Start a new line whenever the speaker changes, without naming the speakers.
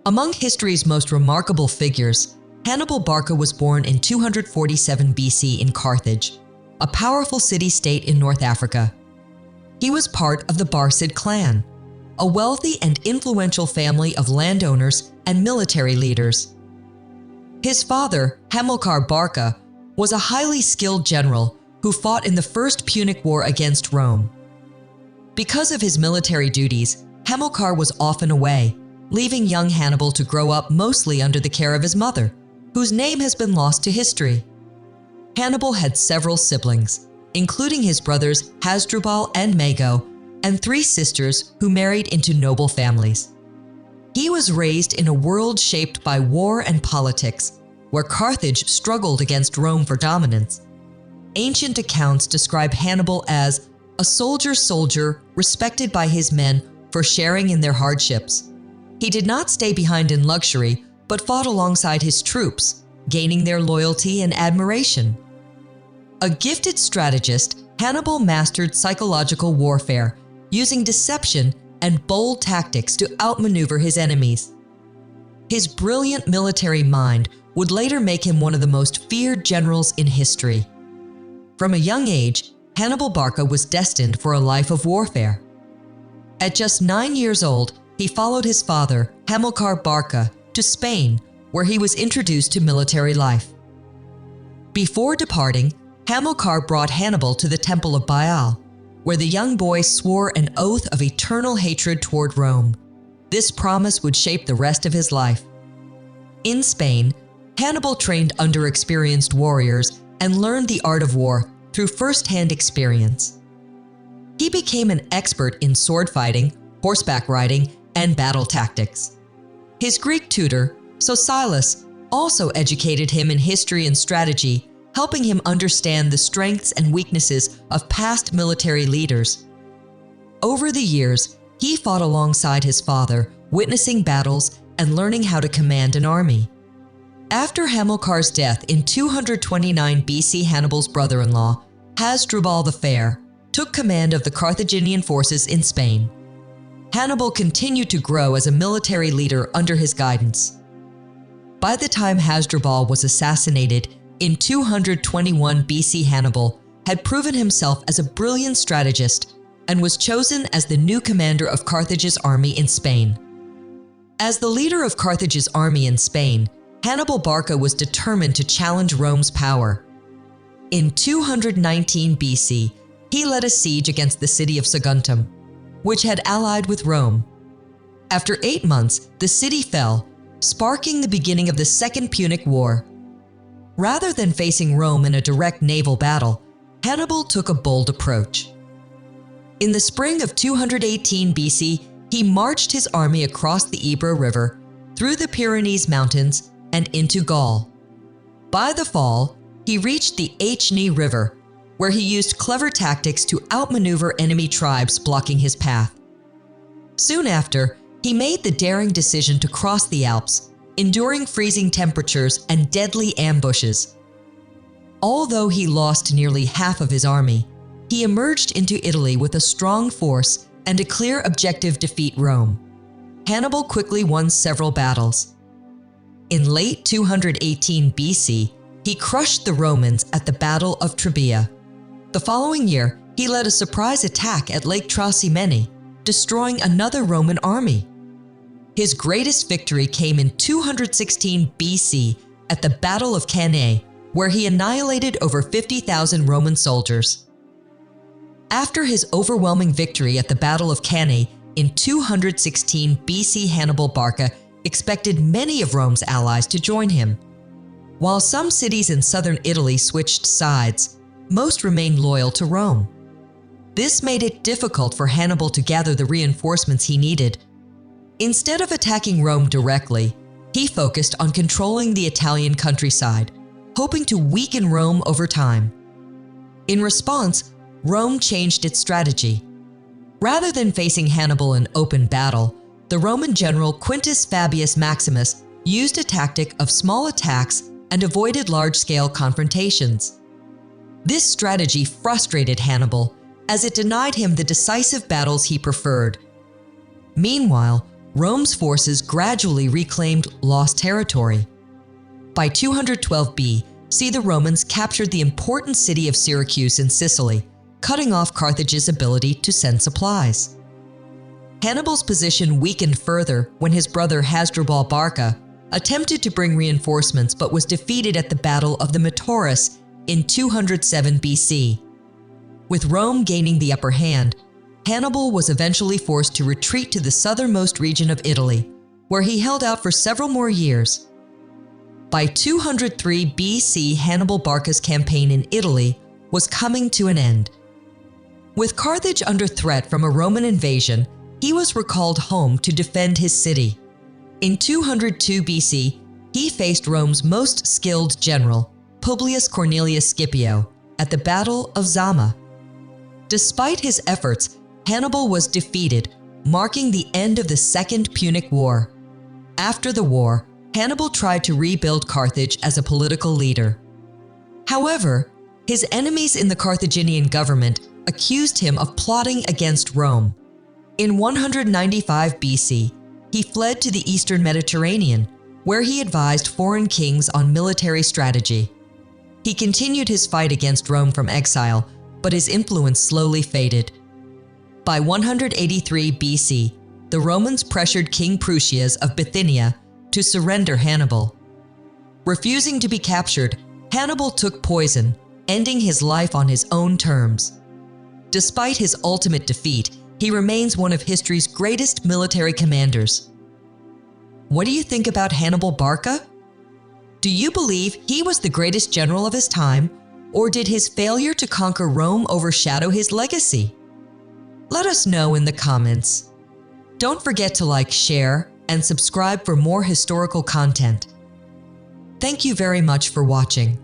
Among history's most remarkable figures, Hannibal Barca was born in 247 BC in Carthage, a powerful city-state in North Africa. He was part of the Barcid clan, a wealthy and influential family of landowners and military leaders. His father, Hannibal Barca, was a highly skilled general who fought in the First Punic War against Rome. Because of his military duties, Hannibal was often away, leaving young Hannibal to grow up mostly under the care of his mother, whose name has been lost to history. Hannibal had several siblings, including his brothers Hasdrubal and Mago, and 3 sisters who married into noble families. He was raised in a world shaped by war and politics, where Carthage struggled against Rome for dominance. Ancient accounts describe Hannibal as a soldier respected by his men for sharing in their hardships. He did not stay behind in luxury, but fought alongside his troops, gaining their loyalty and admiration. A gifted strategist, Hannibal mastered psychological warfare, using deception and bold tactics to outmaneuver his enemies. His brilliant military mind would later make him one of the most feared generals in history. From a young age, Hannibal Barca was destined for a life of warfare. At just 9 years old, he followed his father, Hannibal Barca, to Spain, where he was introduced to military life. Before departing, Hannibal brought Hannibal to the Temple of Baal, where the young boy swore an oath of eternal hatred toward Rome. This promise would shape the rest of his life. In Spain, Hannibal trained under experienced warriors and learned the art of war through first-hand experience. He became an expert in sword fighting, horseback riding, and battle tactics. His Greek tutor, Silas, also educated him in history and strategy, helping him understand the strengths and weaknesses of past military leaders. Over the years, he fought alongside his father, witnessing battles and learning how to command an army. After Hamilcar's death in 229 BC, Hannibal's brother-in-law, Hasdrubal the Fair, took command of the Carthaginian forces in Spain. Hannibal continued to grow as a military leader under his guidance. By the time Hasdrubal was assassinated in 221 BC, Hannibal had proven himself as a brilliant strategist and was chosen as the new commander of Carthage's army in Spain. As the leader of Carthage's army in Spain, Hannibal Barca was determined to challenge Rome's power. In 219 BC, he led a siege against the city of Saguntum, which had allied with Rome. After 8 months, the city fell, sparking the beginning of the Second Punic War. Rather than facing Rome in a direct naval battle, Hannibal took a bold approach. In the spring of 218 BC, he marched his army across the Ebro River, through the Pyrenees Mountains, and into Gaul. By the fall, he reached the Cannae River, where he used clever tactics to outmaneuver enemy tribes blocking his path. Soon after, he made the daring decision to cross the Alps, enduring freezing temperatures and deadly ambushes. Although he lost nearly half of his army, he emerged into Italy with a strong force and a clear objective: defeat Rome. Hannibal quickly won several battles. In late 218 BC, he crushed the Romans at the Battle of Trebia. The following year, he led a surprise attack at Lake Trasimene, destroying another Roman army. His greatest victory came in 216 BC at the Battle of Cannae, where he annihilated over 50,000 Roman soldiers. After his overwhelming victory at the Battle of Cannae in 216 BC, Hannibal Barca expected many of Rome's allies to join him. While some cities in southern Italy switched sides, most remained loyal to Rome. This made it difficult for Hannibal to gather the reinforcements he needed. Instead of attacking Rome directly, he focused on controlling the Italian countryside, hoping to weaken Rome over time. In response, Rome changed its strategy. Rather than facing Hannibal in open battle, the Roman general Quintus Fabius Maximus used a tactic of small attacks and avoided large-scale confrontations. This strategy frustrated Hannibal, as it denied him the decisive battles he preferred. Meanwhile, Rome's forces gradually reclaimed lost territory. By 212 BC, the Romans captured the important city of Syracuse in Sicily, cutting off Carthage's ability to send supplies. Hannibal's position weakened further when his brother Hannibal Barca attempted to bring reinforcements but was defeated at the Battle of the Metaurus in 207 BC. With Rome gaining the upper hand, Hannibal was eventually forced to retreat to the southernmost region of Italy, where he held out for several more years. By 203 BC, Hannibal Barca's campaign in Italy was coming to an end. With Carthage under threat from a Roman invasion, he was recalled home to defend his city. In 202 BC, he faced Rome's most skilled general, Publius Cornelius Scipio, at the Battle of Zama. Despite his efforts, Hannibal was defeated, marking the end of the Second Punic War. After the war, Hannibal tried to rebuild Carthage as a political leader. However, his enemies in the Carthaginian government accused him of plotting against Rome. In 195 BC, he fled to the eastern Mediterranean, where he advised foreign kings on military strategy. He continued his fight against Rome from exile, but his influence slowly faded. By 183 BC, the Romans pressured King Prusias of Bithynia to surrender Hannibal. Refusing to be captured, Hannibal took poison, ending his life on his own terms. Despite his ultimate defeat, he remains one of history's greatest military commanders. What do you think about Hannibal Barca? Do you believe he was the greatest general of his time, or did his failure to conquer Rome overshadow his legacy? Let us know in the comments. Don't forget to like, share, and subscribe for more historical content. Thank you very much for watching.